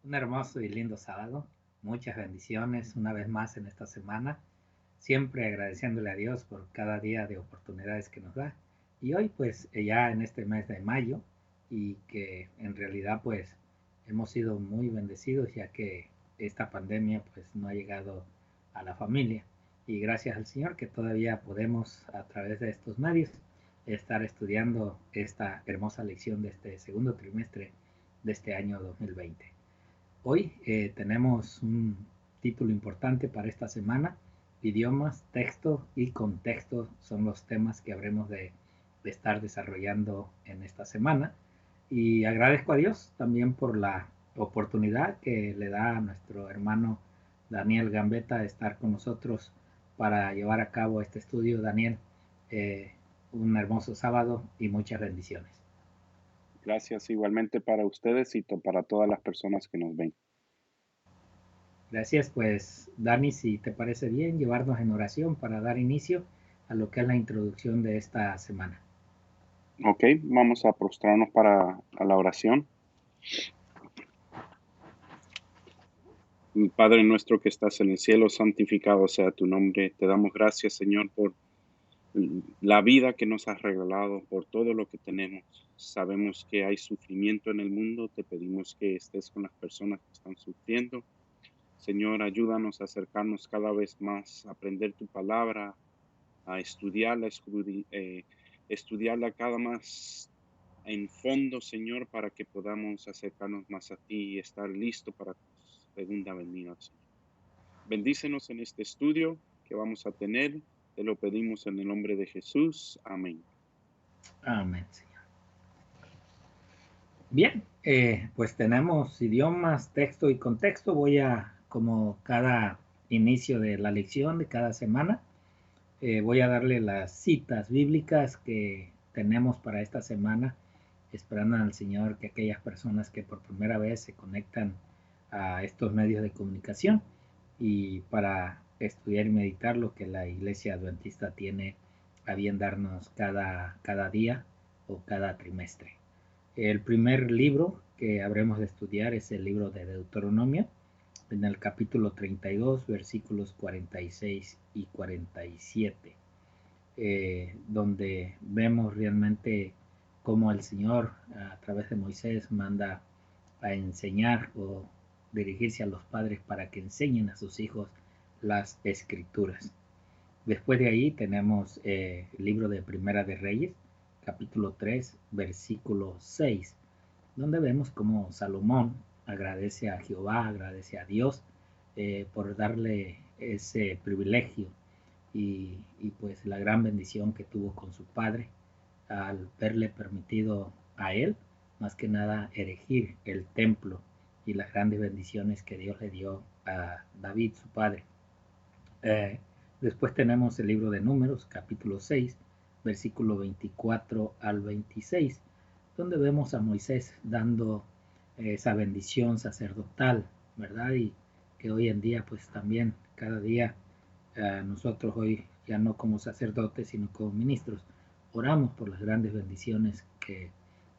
Un hermoso y lindo sábado. Muchas bendiciones una vez más en esta semana. Siempre agradeciéndole a Dios por cada día de oportunidades que nos da. Y hoy pues ya en este mes de mayo y que en realidad pues hemos sido muy bendecidos ya que esta pandemia pues no ha llegado a la familia. Y gracias al Señor que todavía podemos a través de estos medios estar estudiando esta hermosa lección de este segundo trimestre de este año 2020. Hoy tenemos un título importante para esta semana. Idiomas, texto y contexto son los temas que habremos de estar desarrollando en esta semana. Y agradezco a Dios también por la oportunidad que le da a nuestro hermano Daniel Gambetta de estar con nosotros para llevar a cabo este estudio. Daniel, eh, un hermoso sábado y muchas bendiciones. Gracias igualmente para ustedes y para todas las personas que nos ven. Gracias, pues Dani, si te parece bien, llevarnos en oración para dar inicio a lo que es la introducción de esta semana. Ok, vamos a prostrarnos para a la oración. Padre nuestro que estás en el cielo, santificado sea tu nombre. Te damos gracias, Señor, por la vida que nos has regalado, por todo lo que tenemos. Sabemos que hay sufrimiento en el mundo. Te pedimos que estés con las personas que están sufriendo. Señor, ayúdanos a acercarnos cada vez más, a aprender tu palabra, a estudiarla, estudiarla cada más en fondo, Señor, para que podamos acercarnos más a ti y estar listo para tu segunda venida, Señor. Bendícenos en este estudio que vamos a tener. Te lo pedimos en el nombre de Jesús. Amén. Amén, Señor. Bien, pues tenemos idiomas, texto y contexto. Voy a, como cada inicio de la lección de cada semana, voy a darle las citas bíblicas que tenemos para esta semana, esperando al Señor que aquellas personas que por primera vez se conectan a estos medios de comunicación y para estudiar y meditar lo que la Iglesia Adventista tiene a bien darnos cada día o cada trimestre. El primer libro que habremos de estudiar es el libro de Deuteronomio, en el capítulo 32, versículos 46 y 47, donde vemos realmente cómo el Señor a través de Moisés manda a enseñar o dirigirse a los padres para que enseñen a sus hijos las escrituras. Después de ahí tenemos el libro de Primera de Reyes, capítulo 3, versículo 6, donde vemos cómo Salomón agradece a Jehová, agradece a Dios por darle ese privilegio y pues la gran bendición que tuvo con su padre al verle permitido a él, más que nada, erigir el templo y las grandes bendiciones que Dios le dio a David, su padre. Eh, Después tenemos el libro de Números, capítulo 6, versículo 24 al 26, donde vemos a Moisés dando esa bendición sacerdotal, ¿verdad? Y que hoy en día, pues también, cada día, nosotros hoy ya no como sacerdotes, sino como ministros, oramos por las grandes bendiciones que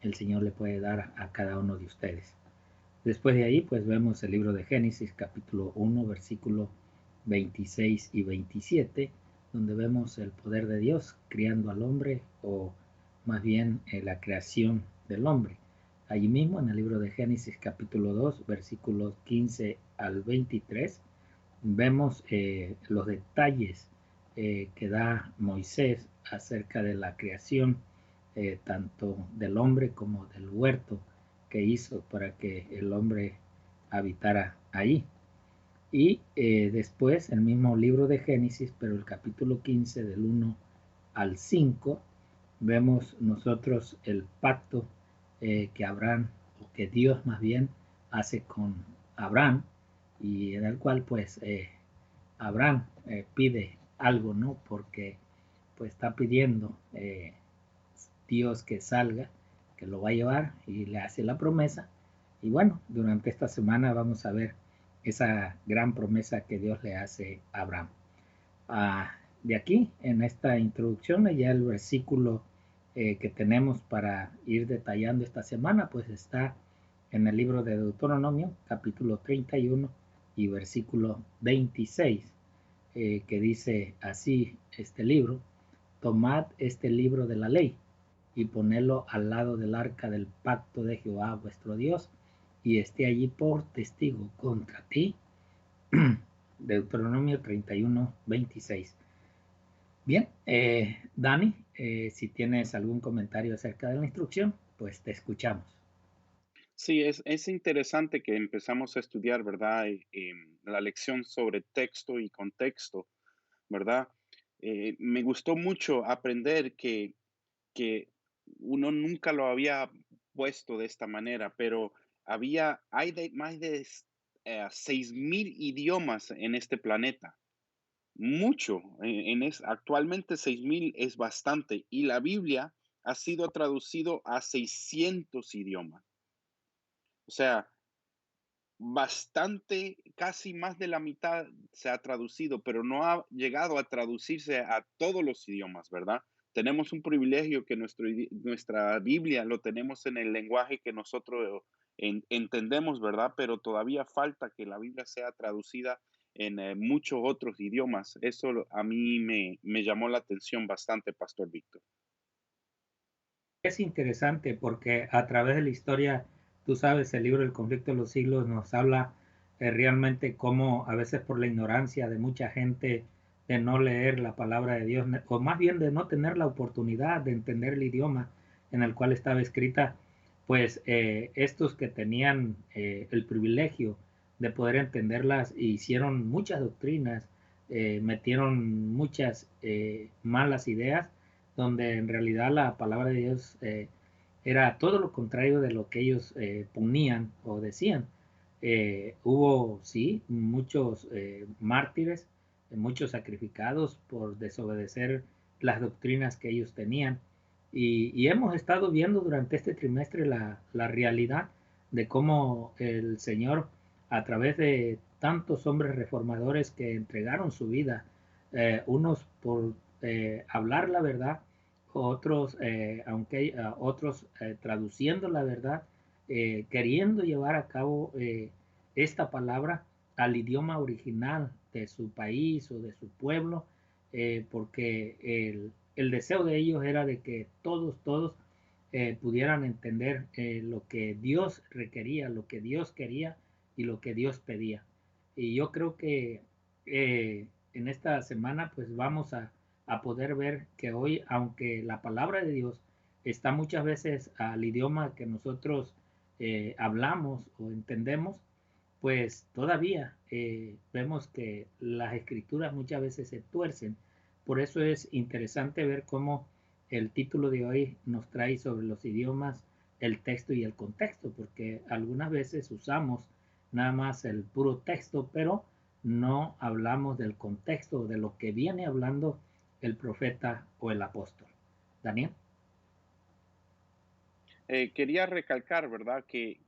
el Señor le puede dar a cada uno de ustedes. Después de ahí, pues vemos el libro de Génesis, capítulo 1, versículo 26 y 27, donde vemos el poder de Dios criando al hombre, o más bien la creación del hombre. Allí mismo en el libro de Génesis, capítulo 2, versículos 15 al 23, vemos los detalles que da Moisés acerca de la creación, tanto del hombre como del huerto que hizo para que el hombre habitara ahí. Y después el mismo libro de Génesis, pero el capítulo 15 del 1 al 5, vemos nosotros el pacto que Abraham, o que Dios más bien, hace con Abraham, y en el cual pues Abraham pide algo, ¿no? Porque pues está pidiendo Dios que salga, que lo va a llevar y le hace la promesa. Y bueno, durante esta semana vamos a ver esa gran promesa que Dios le hace a Abraham. De aquí, en esta introducción, ya el versículo que tenemos para ir detallando esta semana, pues está en el libro de Deuteronomio, capítulo 31 y versículo 26, que dice así este libro: tomad este libro de la ley y ponedlo al lado del arca del pacto de Jehová vuestro Dios, y esté allí por testigo contra ti. Deuteronomio 31, 26. Bien, Dani, si tienes algún comentario acerca de la instrucción, pues te escuchamos. Sí, es interesante que empezamos a estudiar, ¿verdad? La lección sobre texto y contexto, ¿verdad? Me gustó mucho aprender que uno nunca lo había puesto de esta manera, pero más de 6,000 idiomas en este planeta. Mucho. Actualmente 6,000 es bastante. Y la Biblia ha sido traducido a 600 idiomas. O sea, bastante, casi más de la mitad se ha traducido, pero no ha llegado a traducirse a todos los idiomas, ¿verdad? Tenemos un privilegio que nuestra Biblia lo tenemos en el lenguaje que nosotros entendemos, ¿verdad? Pero todavía falta que la Biblia sea traducida en muchos otros idiomas. Eso a mí me llamó la atención bastante, Pastor Víctor. Es interesante porque a través de la historia, tú sabes, el libro El conflicto de los siglos nos habla realmente cómo a veces por la ignorancia de mucha gente de no leer la palabra de Dios, o más bien de no tener la oportunidad de entender el idioma en el cual estaba escrita, pues estos que tenían el privilegio de poder entenderlas hicieron muchas doctrinas, metieron muchas malas ideas, donde en realidad la palabra de Dios era todo lo contrario de lo que ellos ponían o decían. Hubo, sí, muchos mártires, muchos sacrificados por desobedecer las doctrinas que ellos tenían. Y hemos estado viendo durante este trimestre la realidad de cómo el Señor, a través de tantos hombres reformadores que entregaron su vida, unos por hablar la verdad, otros, otros traduciendo la verdad, queriendo llevar a cabo esta palabra al idioma original de su país o de su pueblo, porque el deseo de ellos era de que todos pudieran entender lo que Dios requería, lo que Dios quería y lo que Dios pedía. Y yo creo que en esta semana pues vamos a poder ver que hoy, aunque la palabra de Dios está muchas veces al idioma que nosotros hablamos o entendemos, pues todavía vemos que las escrituras muchas veces se tuercen. Por eso es interesante ver cómo el título de hoy nos trae sobre los idiomas, el texto y el contexto, porque algunas veces usamos nada más el puro texto, pero no hablamos del contexto, de lo que viene hablando el profeta o el apóstol. Daniel. Quería recalcar, ¿verdad? Que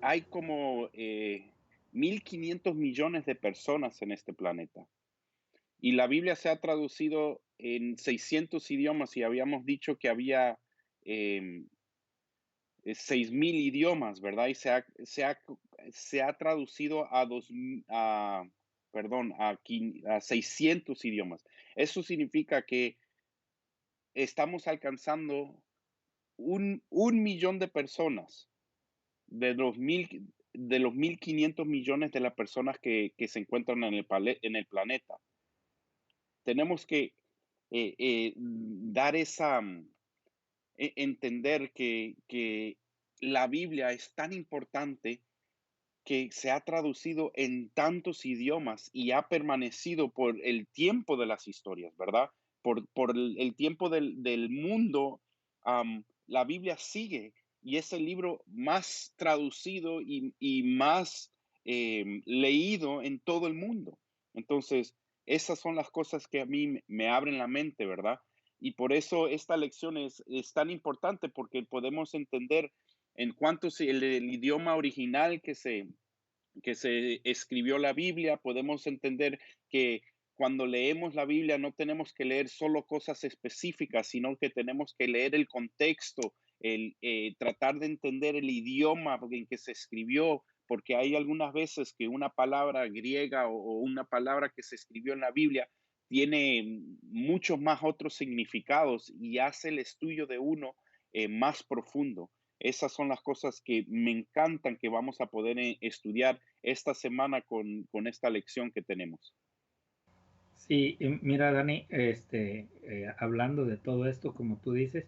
hay como 1,500 millones de personas en este planeta. Y la Biblia se ha traducido en 600 idiomas y habíamos dicho que había 6,000 idiomas, ¿verdad? Y se ha traducido perdón, a 600 idiomas. Eso significa que estamos alcanzando un millón de personas de los 1,500 millones de las personas que se encuentran en el planeta. Tenemos que dar entender que la Biblia es tan importante que se ha traducido en tantos idiomas y ha permanecido por el tiempo de las historias, ¿verdad? Por el tiempo del mundo, la Biblia sigue y es el libro más traducido y más leído en todo el mundo. Entonces, esas son las cosas que a mí me abren la mente, ¿verdad? Y por eso esta lección es tan importante porque podemos entender en cuanto el idioma original que se escribió la Biblia, podemos entender que cuando leemos la Biblia no tenemos que leer solo cosas específicas, sino que tenemos que leer el contexto el tratar de entender el idioma en que se escribió, porque hay algunas veces que una palabra griega o una palabra que se escribió en la Biblia tiene muchos más otros significados y hace el estudio de uno más profundo. Esas son las cosas que me encantan que vamos a poder estudiar esta semana con esta lección que tenemos. Sí, y mira, Dani, hablando de todo esto, como tú dices,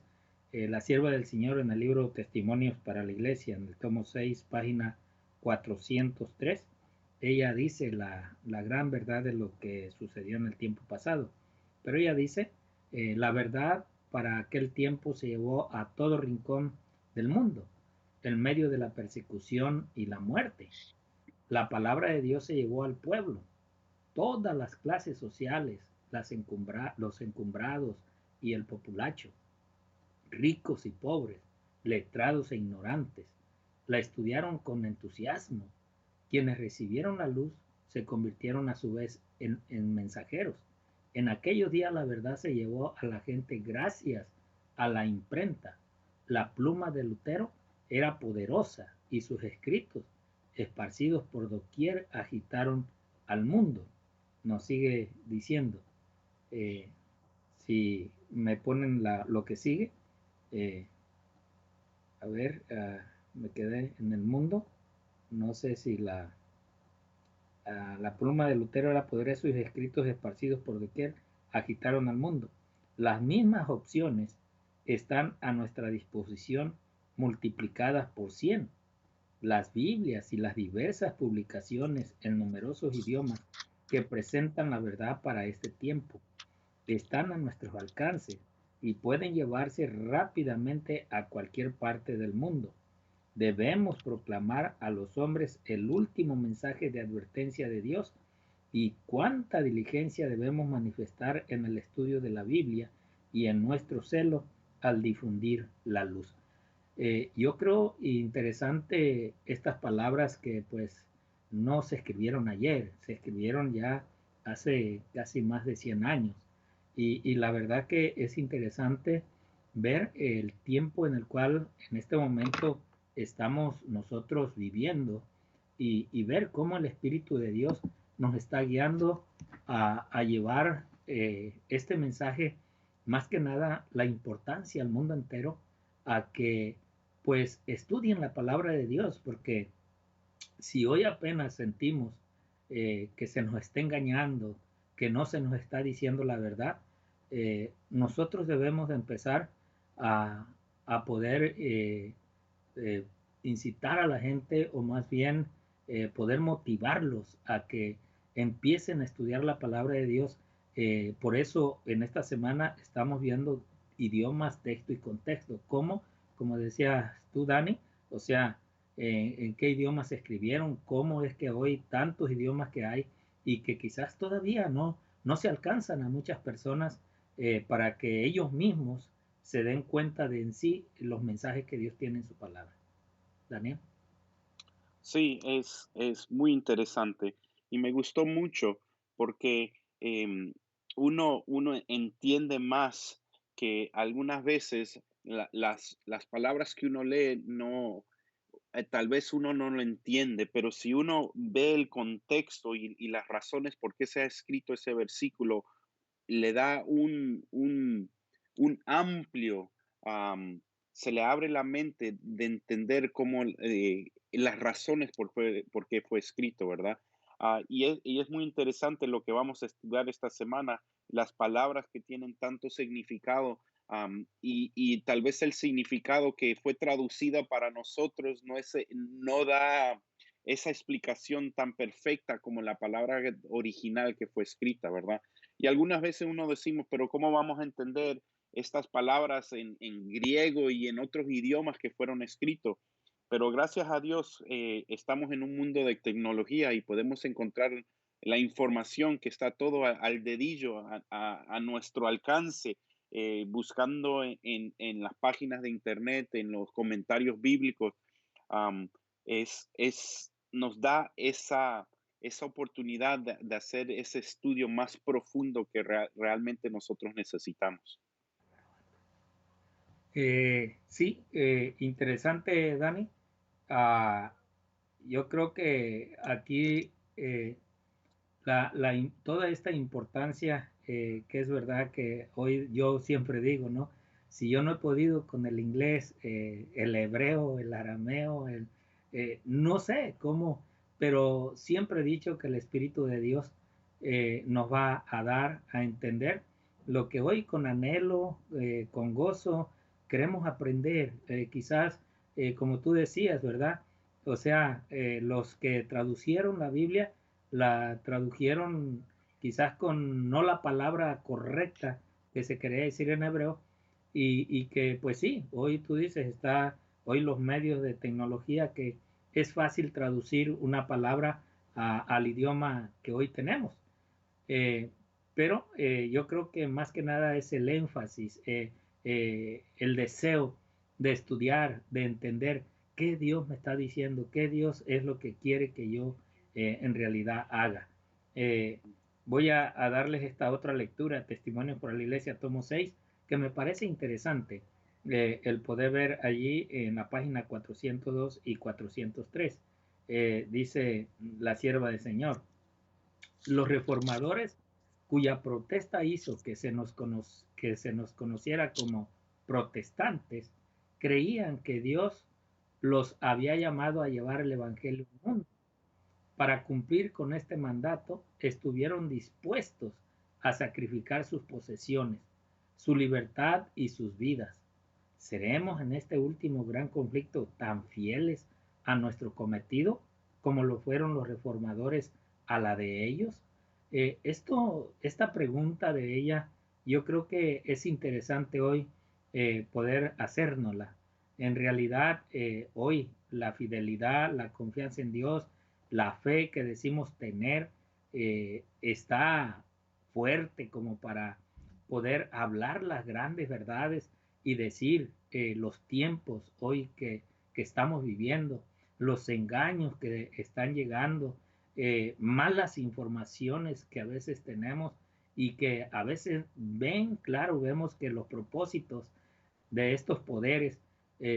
la sierva del Señor en el libro Testimonios para la Iglesia, en el tomo 6, página 403, ella dice la gran verdad de lo que sucedió en el tiempo pasado. Pero ella dice, la verdad para aquel tiempo se llevó a todo rincón del mundo, en medio de la persecución y la muerte. La palabra de Dios se llevó al pueblo, todas las clases sociales, los encumbrados y el populacho, ricos y pobres, letrados e ignorantes, la estudiaron con entusiasmo. Quienes recibieron la luz se convirtieron a su vez en mensajeros. En aquellos días la verdad se llevó a la gente gracias a la imprenta. La pluma de Lutero era poderosa y sus escritos, esparcidos por doquier, agitaron al mundo. Nos sigue diciendo, eh, si me ponen lo que sigue, eh, a ver, me quedé en el mundo, no sé si la pluma de Lutero era poderosa y sus escritos esparcidos por doquier agitaron al mundo. Las mismas opciones están a nuestra disposición multiplicadas por 100. Las Biblias y las diversas publicaciones en numerosos idiomas que presentan la verdad para este tiempo están a nuestros alcances y pueden llevarse rápidamente a cualquier parte del mundo. Debemos proclamar a los hombres el último mensaje de advertencia de Dios y cuánta diligencia debemos manifestar en el estudio de la Biblia y en nuestro celo al difundir la luz. Yo creo interesante estas palabras que pues no se escribieron ayer, se escribieron ya hace casi más de 100 años. Y la verdad que es interesante ver el tiempo en el cual en este momento estamos nosotros viviendo y ver cómo el Espíritu de Dios nos está guiando a llevar este mensaje, más que nada la importancia al mundo entero, a que pues estudien la palabra de Dios, porque si hoy apenas sentimos que se nos está engañando, que no se nos está diciendo la verdad, nosotros debemos de empezar a poder eh, incitar a la gente o más bien poder motivarlos a que empiecen a estudiar la palabra de Dios. Por eso en esta semana estamos viendo idiomas, texto y contexto. ¿Cómo? Como decías tú, Dani, o sea, en qué idiomas se escribieron, cómo es que hoy tantos idiomas que hay y que quizás todavía no se alcanzan a muchas personas para que ellos mismos se den cuenta de en sí los mensajes que Dios tiene en su palabra. Daniel. Sí, es muy interesante y me gustó mucho porque uno entiende más que algunas veces las palabras que uno lee no, tal vez uno no lo entiende, pero si uno ve el contexto y las razones por qué se ha escrito ese versículo, le da un amplio, se le abre la mente de entender cómo, las razones por qué fue escrito, ¿verdad? Y es muy interesante lo que vamos a estudiar esta semana, las palabras que tienen tanto significado, y tal vez el significado que fue traducida para nosotros no da esa explicación tan perfecta como la palabra original que fue escrita, ¿verdad? Y algunas veces uno decimos, pero ¿cómo vamos a entender estas palabras en griego y en otros idiomas que fueron escritos? Pero gracias a Dios estamos en un mundo de tecnología y podemos encontrar la información que está todo al dedillo, a nuestro alcance, buscando en las páginas de internet, en los comentarios bíblicos. am, Nos da esa oportunidad de hacer ese estudio más profundo que realmente nosotros necesitamos. Sí, interesante, Dani. Ah, yo creo que aquí toda esta importancia, que es verdad que hoy yo siempre digo, ¿no? Si yo no he podido con el inglés, el hebreo, el arameo, no sé cómo, pero siempre he dicho que el Espíritu de Dios nos va a dar a entender lo que hoy con anhelo, con gozo, queremos aprender. Quizás, como tú decías, ¿verdad? O sea, los que traducieron la Biblia, la tradujeron quizás con no la palabra correcta que se quería decir en hebreo, y que pues sí, hoy tú dices, está hoy los medios de tecnología que es fácil traducir una palabra al idioma que hoy tenemos. Eh, pero yo creo que más que nada es el énfasis, el deseo de estudiar, de entender qué Dios me está diciendo, qué Dios es lo que quiere que yo en realidad haga. Eh, Voy a darles esta otra lectura, Testimonios por la Iglesia, tomo 6, que me parece interesante el poder ver allí en la página 402 y 403. Dice la sierva del Señor: los reformadores, cuya protesta hizo que se nos conociera como protestantes, creían que Dios los había llamado a llevar el Evangelio al mundo. Para cumplir con este mandato, estuvieron dispuestos a sacrificar sus posesiones, su libertad y sus vidas. ¿Seremos en este último gran conflicto tan fieles a nuestro cometido como lo fueron los reformadores a la de ellos? Esta pregunta de ella, yo creo que es interesante hoy poder hacérnosla. En realidad, hoy la fidelidad, la confianza en Dios, la fe que decimos tener, está fuerte como para poder hablar las grandes verdades y decir los tiempos hoy que estamos viviendo, los engaños que están llegando, malas informaciones que a veces tenemos y que a veces claro, vemos que los propósitos de estos poderes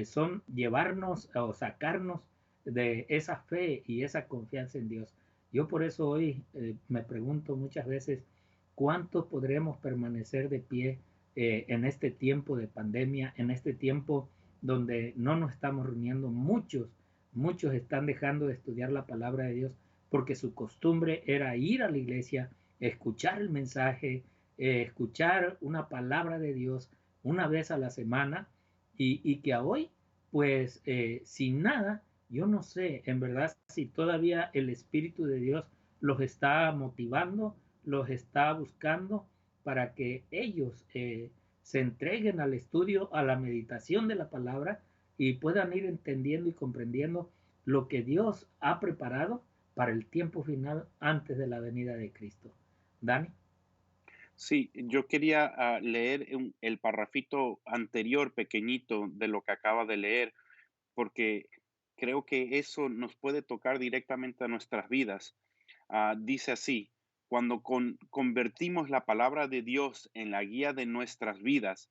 son llevarnos o sacarnos de esa fe y esa confianza en Dios. Yo por eso hoy me pregunto muchas veces cuánto podremos permanecer de pie en este tiempo de pandemia, en este tiempo donde no nos estamos reuniendo. Muchos están dejando de estudiar la palabra de Dios porque su costumbre era ir a la iglesia, escuchar el mensaje, escuchar una palabra de Dios una vez a la semana, y que a hoy, pues sin nada, yo no sé en verdad si todavía el Espíritu de Dios los está motivando, los está buscando para que ellos se entreguen al estudio, a la meditación de la palabra y puedan ir entendiendo y comprendiendo lo que Dios ha preparado para el tiempo final antes de la venida de Cristo. Dani. Sí, yo quería leer el parrafito anterior pequeñito de lo que acaba de leer, porque creo que eso nos puede tocar directamente a nuestras vidas. Dice así: cuando convertimos la palabra de Dios en la guía de nuestras vidas,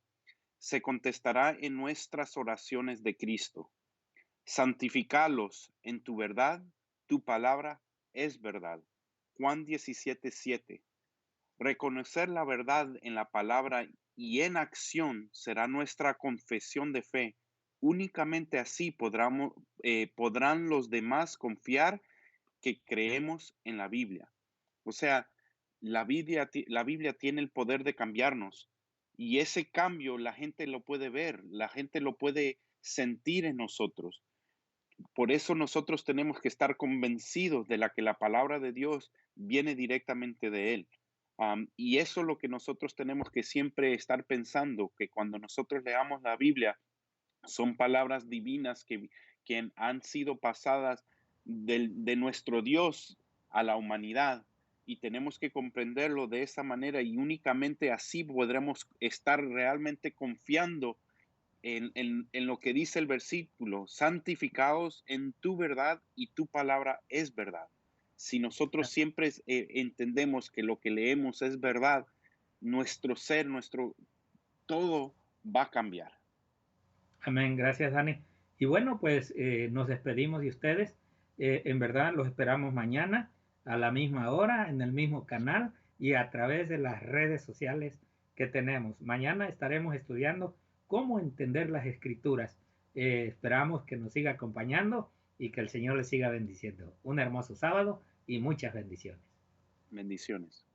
se contestará en nuestras oraciones de Cristo. Santificalos en tu verdad, tu palabra es verdad. Juan 17:7. Reconocer la verdad en la palabra y en acción será nuestra confesión de fe. Únicamente así podrán los demás confiar que creemos en la Biblia. O sea, la Biblia tiene el poder de cambiarnos, y ese cambio la gente lo puede ver, la gente lo puede sentir en nosotros. Por eso nosotros tenemos que estar convencidos de que la palabra de Dios viene directamente de Él. Y eso es lo que nosotros tenemos que siempre estar pensando, que cuando nosotros leamos la Biblia, son palabras divinas que han sido pasadas de nuestro Dios a la humanidad, y tenemos que comprenderlo de esa manera, y únicamente así podremos estar realmente confiando en lo que dice el versículo: santificados en tu verdad y tu palabra es verdad. Si nosotros siempre entendemos que lo que leemos es verdad, nuestro ser, nuestro todo va a cambiar. Amén, gracias Dani. Y bueno, pues nos despedimos de ustedes. En verdad los esperamos mañana a la misma hora, en el mismo canal y a través de las redes sociales que tenemos. Mañana estaremos estudiando cómo entender las escrituras. Esperamos que nos siga acompañando y que el Señor les siga bendiciendo. Un hermoso sábado y muchas bendiciones. Bendiciones.